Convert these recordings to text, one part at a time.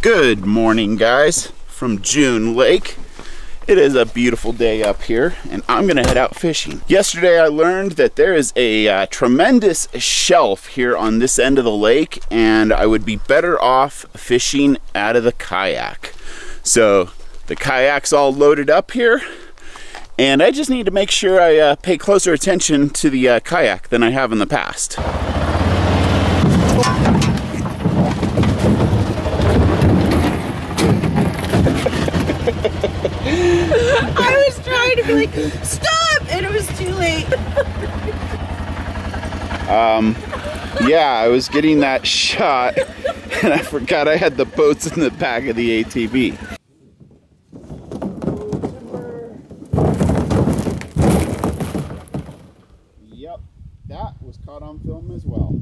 Good morning, guys, from June Lake. It is a beautiful day up here, and I'm gonna head out fishing. Yesterday I learned that there is a tremendous shelf here on this end of the lake, and I would be better off fishing out of the kayak. So the kayak's all loaded up here, and I just need to make sure I pay closer attention to the kayak than I have in the past. I was trying to be like, stop! And it was too late. Yeah, I was getting that shot, and I forgot I had the boats in the back of the ATV. Yep, that was caught on film as well.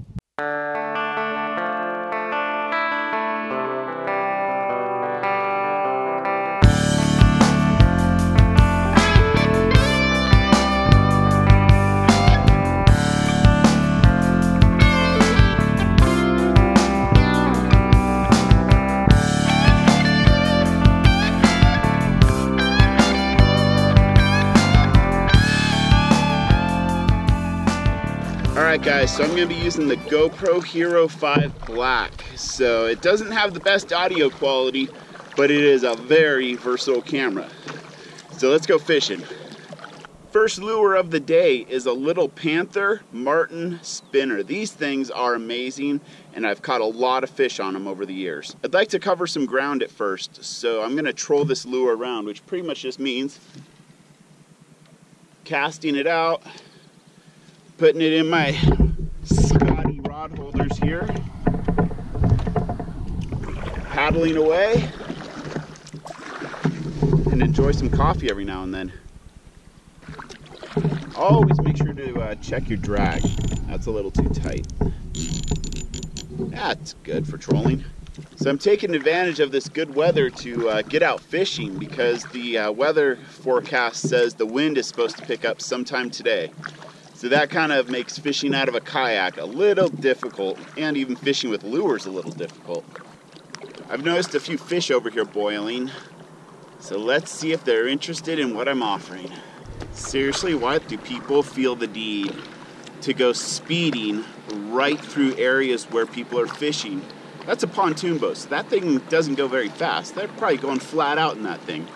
Alright guys, so I'm going to be using the GoPro Hero 5 Black. So it doesn't have the best audio quality, but it is a very versatile camera. So let's go fishing. First lure of the day is a little Panther Martin spinner. These things are amazing, and I've caught a lot of fish on them over the years. I'd like to cover some ground at first, so I'm going to troll this lure around, which pretty much just means casting it out, putting it in my Scotty rod holders here, paddling away, and enjoy some coffee every now and then. Always make sure to check your drag. That's a little too tight. That's good for trolling. So I'm taking advantage of this good weather to get out fishing, because the weather forecast says the wind is supposed to pick up sometime today. So that kind of makes fishing out of a kayak a little difficult, and even fishing with lures a little difficult. I've noticed a few fish over here boiling, so let's see if they're interested in what I'm offering. Seriously, why do people feel the need to go speeding right through areas where people are fishing? That's a pontoon boat, so that thing doesn't go very fast. They're probably going flat out in that thing.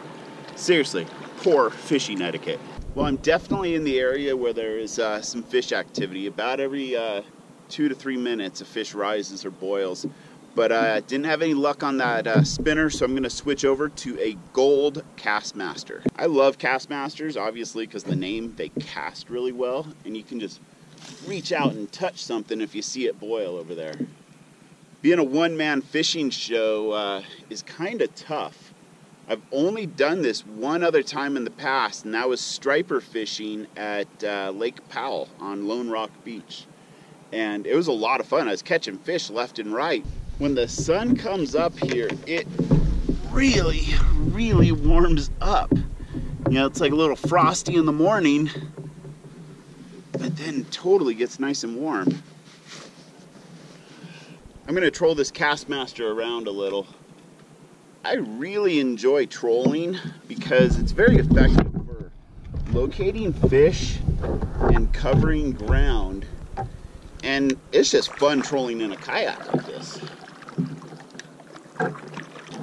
Seriously, poor fishing etiquette. Well, I'm definitely in the area where there is some fish activity. About every 2 to 3 minutes a fish rises or boils. But I didn't have any luck on that spinner, so I'm going to switch over to a gold Castmaster. I love Castmasters, obviously, because the name, they cast really well, and you can just reach out and touch something if you see it boil over there. Being a one-man fishing show is kind of tough. I've only done this one other time in the past, and that was striper fishing at Lake Powell on Lone Rock Beach. And it was a lot of fun. I was catching fish left and right. When the sun comes up here, it really, really warms up. You know, it's like a little frosty in the morning, but then totally gets nice and warm. I'm gonna troll this Castmaster around a little. I really enjoy trolling because it's very effective for locating fish and covering ground, and it's just fun trolling in a kayak like this.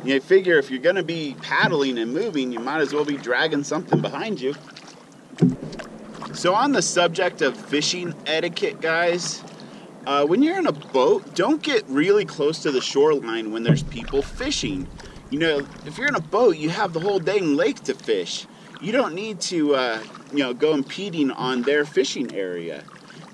You figure if you're going to be paddling and moving, you might as well be dragging something behind you. So on the subject of fishing etiquette, guys, when you're in a boat, don't get really close to the shoreline when there's people fishing. You know, if you're in a boat, you have the whole dang lake to fish. You don't need to, go impeding on their fishing area.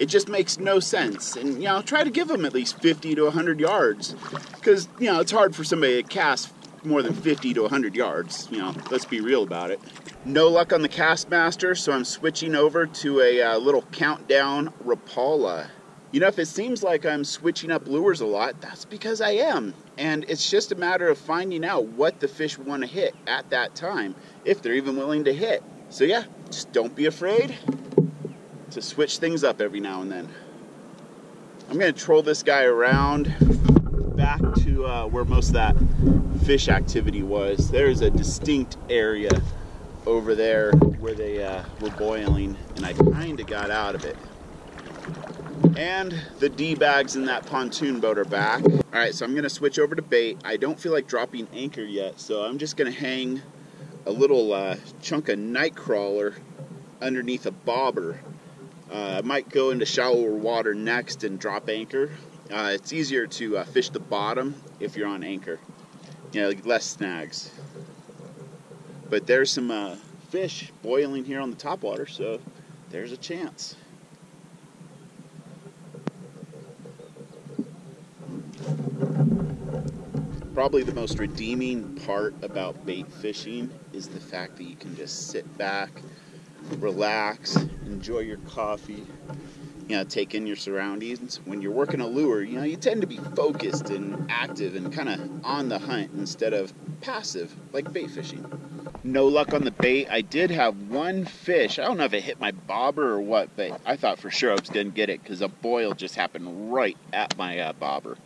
It just makes no sense. And, try to give them at least 50 to 100 yards. Because, it's hard for somebody to cast more than 50 to 100 yards. Let's be real about it. No luck on the Castmaster, so I'm switching over to a little Countdown Rapala. If it seems like I'm switching up lures a lot, that's because I am. And it's just a matter of finding out what the fish want to hit at that time, if they're even willing to hit. So yeah, just don't be afraid to switch things up every now and then. I'm going to troll this guy around back to to where most of that fish activity was. There's a distinct area over there where they were boiling, and I kind of got out of it. And the D-bags in that pontoon boat are back. All right, so I'm gonna switch over to bait. I don't feel like dropping anchor yet, so I'm just gonna hang a little chunk of night crawler underneath a bobber. I might go into shallower water next and drop anchor. It's easier to fish the bottom if you're on anchor. You know, like less snags. But there's some fish boiling here on the top water, so there's a chance. Probably the most redeeming part about bait fishing is the fact that you can just sit back, relax, enjoy your coffee, you know, take in your surroundings. When you're working a lure, you know, you tend to be focused and active and kind of on the hunt instead of passive, like bait fishing. No luck on the bait. I did have one fish. I don't know if it hit my bobber or what, but I thought for sure I was going to get it because a boil just happened right at my bobber.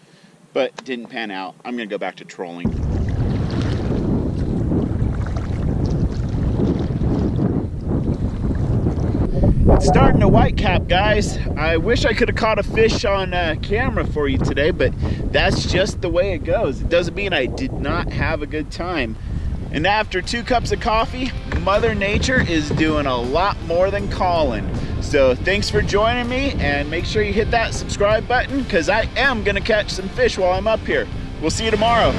But didn't pan out. I'm going to go back to trolling. It's starting to whitecap, guys. I wish I could have caught a fish on camera for you today, but that's just the way it goes. It doesn't mean I did not have a good time. And after 2 cups of coffee, Mother Nature is doing a lot more than calling. So thanks for joining me, and make sure you hit that subscribe button because I am going to catch some fish while I'm up here. We'll see you tomorrow.